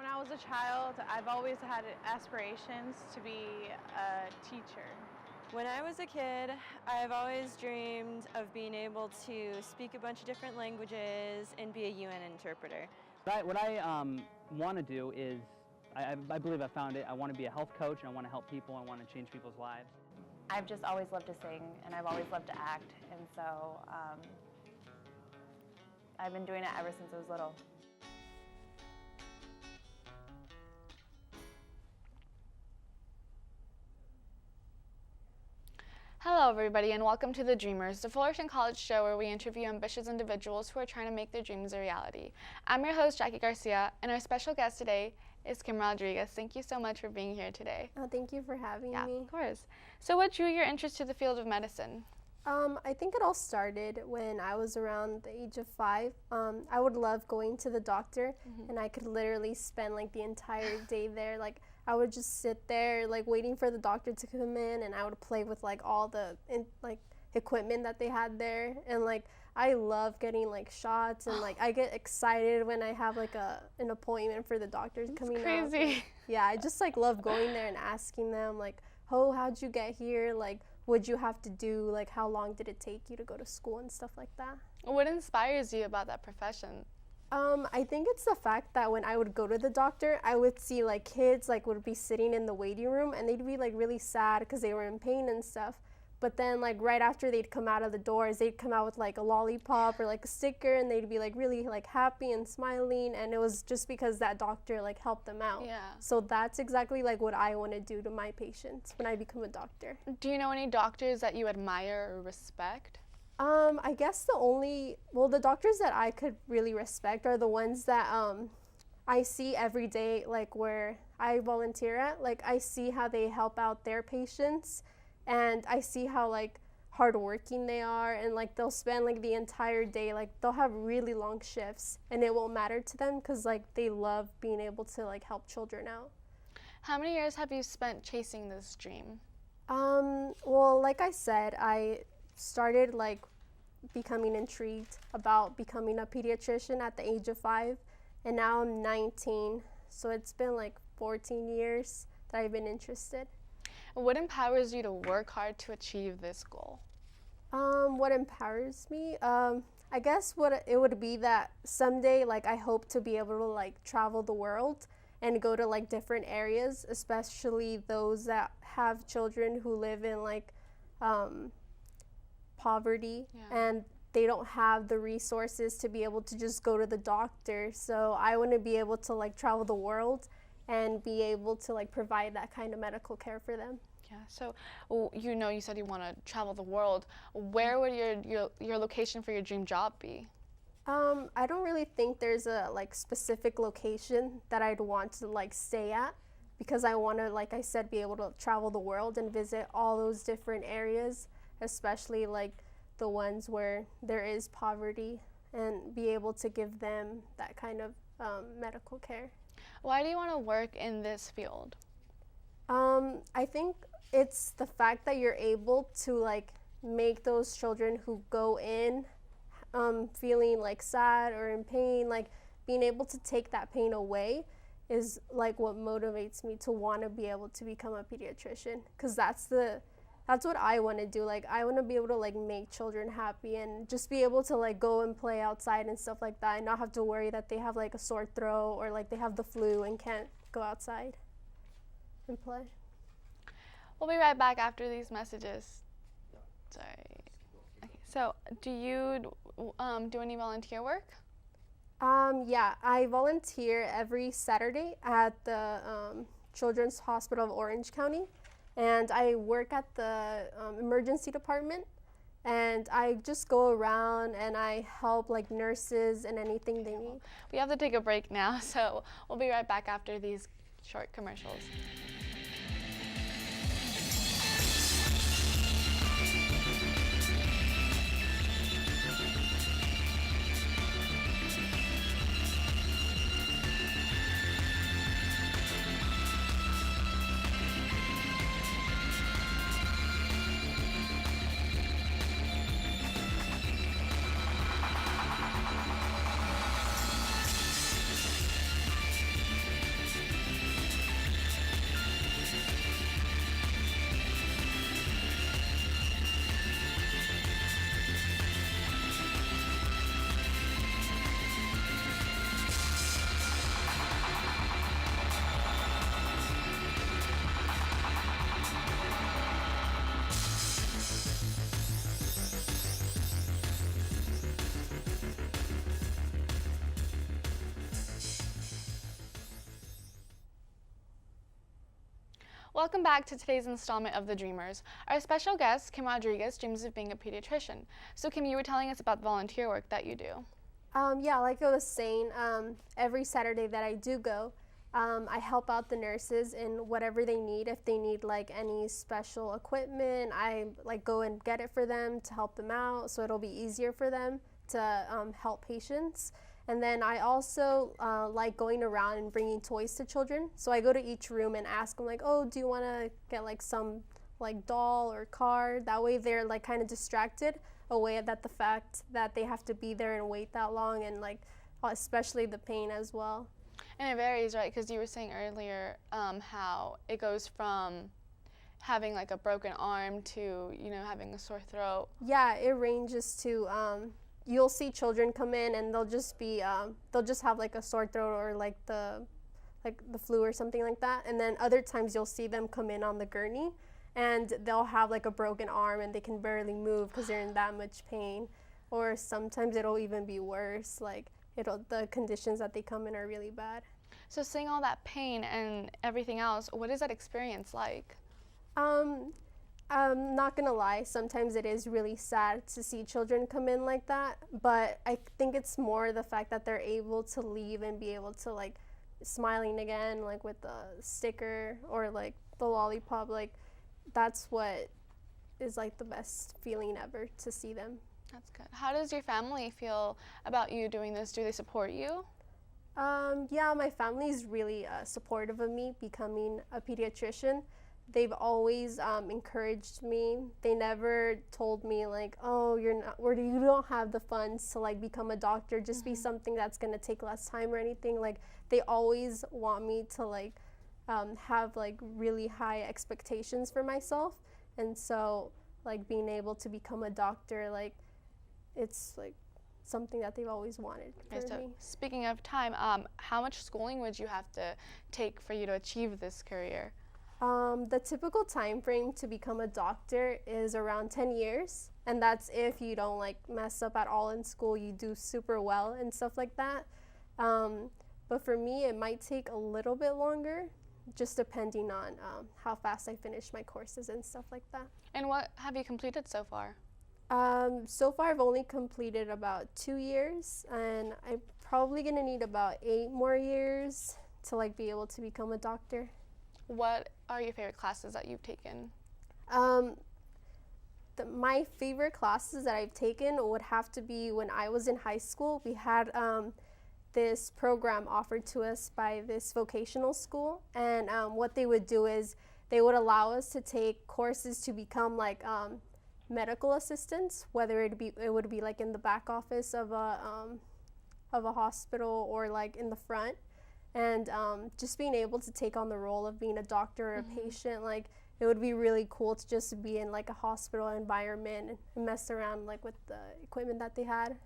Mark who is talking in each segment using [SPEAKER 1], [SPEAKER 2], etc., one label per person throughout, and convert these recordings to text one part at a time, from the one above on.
[SPEAKER 1] When I was a child, I've always had aspirations to be a teacher.
[SPEAKER 2] When I was a kid, I've always dreamed of being able to speak a bunch of different languages and be a UN interpreter.
[SPEAKER 3] What I want to do is, I believe I found it, I want to be a health coach and I want to help people, I want to change people's lives.
[SPEAKER 4] I've just always loved to sing and I've always loved to act, and so I've been doing it ever since I was little.
[SPEAKER 5] Hello everybody and welcome to The Dreamers, the Fullerton College show where we interview ambitious individuals who are trying to make their dreams a reality. I'm your host, Jackie Garcia, and our special guest today is Kim Rodriguez. Thank you so much for being here today.
[SPEAKER 6] Oh, thank you for having me.
[SPEAKER 5] Yeah, of course. So what drew your interest to the field of medicine?
[SPEAKER 6] I think it all started when I was around the age of 5. I would love going to the doctor, and I could literally spend like the entire day there. Like I would just sit there like waiting for the doctor to come in, and I would play with like all the equipment that they had there, and like I love getting like shots, and like I get excited when I have like an appointment for the doctor coming out.
[SPEAKER 5] Crazy.
[SPEAKER 6] Yeah, I just like love going there and asking them like, oh, how'd you get here? Like, what'd you have to do? Like, how long did it take you to go to school and stuff like that?
[SPEAKER 5] What inspires you about that profession?
[SPEAKER 6] I think it's the fact that when I would go to the doctor, I would see like kids like would be sitting in the waiting room and they'd be like really sad because they were in pain and stuff. But then like right after they'd come out of the doors, they'd come out with like a lollipop or like a sticker, and they'd be like really like happy and smiling, and it was just because that doctor like helped them out.
[SPEAKER 5] Yeah.
[SPEAKER 6] So that's exactly like what I want to do to my patients when I become a doctor.
[SPEAKER 5] Do you know any doctors that you admire or respect?
[SPEAKER 6] I guess the doctors that I could really respect are the ones that I see every day, like where I volunteer at. Like I see how they help out their patients, and I see how like hardworking they are, and like they'll spend like the entire day, like they'll have really long shifts, and it won't matter to them because like they love being able to like help children out.
[SPEAKER 5] How many years have you spent chasing this dream?
[SPEAKER 6] Well, like I said, I started like becoming intrigued about becoming a pediatrician at the age of 5, and now I'm 19, so it's been like 14 years that I've been interested.
[SPEAKER 5] What empowers you to work hard to achieve this goal?
[SPEAKER 6] What empowers me? I guess what it would be that someday, like I hope to be able to like travel the world and go to like different areas, especially those that have children who live in like poverty, and they don't have the resources to be able to just go to the doctor. So I want to be able to like travel the world and be able to like provide that kind of medical care for them.
[SPEAKER 5] Yeah, so you said you want to travel the world. Where would your location for your dream job be?
[SPEAKER 6] I don't really think there's a like specific location that I'd want to like stay at, because I want to, like I said, be able to travel the world and visit all those different areas, especially like the ones where there is poverty, and be able to give them that kind of medical care.
[SPEAKER 5] Why do you want to work in this field?
[SPEAKER 6] I think it's the fact that you're able to like make those children who go in feeling like sad or in pain, like being able to take that pain away is like what motivates me to want to be able to become a pediatrician, because that's what I want to do. Like I want to be able to like make children happy and just be able to like go and play outside and stuff like that, and not have to worry that they have like a sore throat or like they have the flu and can't go outside and play.
[SPEAKER 5] We'll be right back after these messages. Sorry. Okay. So, do you do any volunteer work?
[SPEAKER 6] Yeah, I volunteer every Saturday at the Children's Hospital of Orange County, and I work at the emergency department, and I just go around and I help like nurses and anything they need.
[SPEAKER 5] We have to take a break now, so we'll be right back after these short commercials. Welcome back to today's installment of The Dreamers. Our special guest, Kim Rodriguez, dreams of being a pediatrician. So Kim, you were telling us about volunteer work that you do.
[SPEAKER 6] Yeah, like I was saying, every Saturday that I do go, I help out the nurses in whatever they need. If they need like any special equipment, I like go and get it for them to help them out, so it'll be easier for them to help patients. And then I also like going around and bringing toys to children. So I go to each room and ask them like, oh, do you want to get like some like doll or car? That way they're like kind of distracted away that the fact that they have to be there and wait that long, and like especially the pain as well.
[SPEAKER 5] And it varies, right? Because you were saying earlier how it goes from having like a broken arm to, you know, having a sore throat.
[SPEAKER 6] Yeah, it ranges to you'll see children come in and they'll just be they'll just have like a sore throat or like the flu or something like that, and then other times you'll see them come in on the gurney and they'll have like a broken arm and they can barely move because they're in that much pain. Or sometimes it'll even be worse, like the conditions that they come in are really bad.
[SPEAKER 5] So seeing all that pain and everything else, what is that experience like?
[SPEAKER 6] I'm not gonna lie, sometimes it is really sad to see children come in like that, but I think it's more the fact that they're able to leave and be able to like smiling again, like with the sticker or like the lollipop, like that's what is like the best feeling ever, to see them.
[SPEAKER 5] That's good. How does your family feel about you doing this? Do they support you?
[SPEAKER 6] Yeah, my family is really supportive of me becoming a pediatrician. They've always encouraged me. They never told me like, oh, you don't have the funds to like become a doctor, just be something that's gonna take less time or anything. Like they always want me to like have like really high expectations for myself, and so like being able to become a doctor, like it's like something that they've always wanted for me.
[SPEAKER 5] Speaking of time, how much schooling would you have to take for you to achieve this career?
[SPEAKER 6] The typical time frame to become a doctor is around 10 years, and that's if you don't like mess up at all in school, you do super well and stuff like that. But for me, it might take a little bit longer, just depending on how fast I finish my courses and stuff like that.
[SPEAKER 5] And what have you completed so far?
[SPEAKER 6] So far, I've only completed about 2 years, and I'm probably gonna need about 8 more years to like be able to become a doctor.
[SPEAKER 5] What are your favorite classes that you've taken?
[SPEAKER 6] My favorite classes that I've taken would have to be when I was in high school. We had this program offered to us by this vocational school, and what they would do is they would allow us to take courses to become like medical assistants, whether it would be like in the back office of a hospital or like in the front. And just being able to take on the role of being a doctor or a patient, like it would be really cool to just be in like a hospital environment and mess around like with the equipment that they had.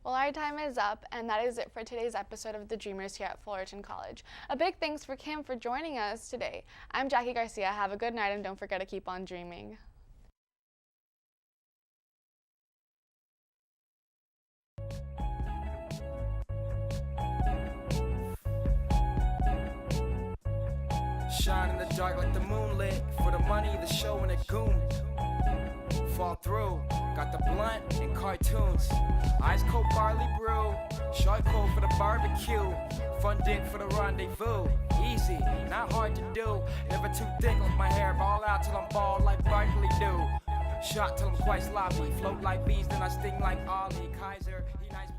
[SPEAKER 5] Well, our time is up, and that is it for today's episode of The Dreamers here at Fullerton College. A big thanks for Kim for joining us today. I'm Jackie Garcia. Have a good night, and don't forget to keep on dreaming.
[SPEAKER 7] Shine in the dark like the moonlit. For the money, the show and it goon. Fall through, got the blunt and cartoons. Ice cold barley brew, short cold for the barbecue. Fun dick for the rendezvous. Easy, not hard to do. Never too thick like my hair. Ball out till I'm bald like Barkley do. Shot till I'm quite sloppy. Float like bees, then I sting like Ollie Kaiser. He nice.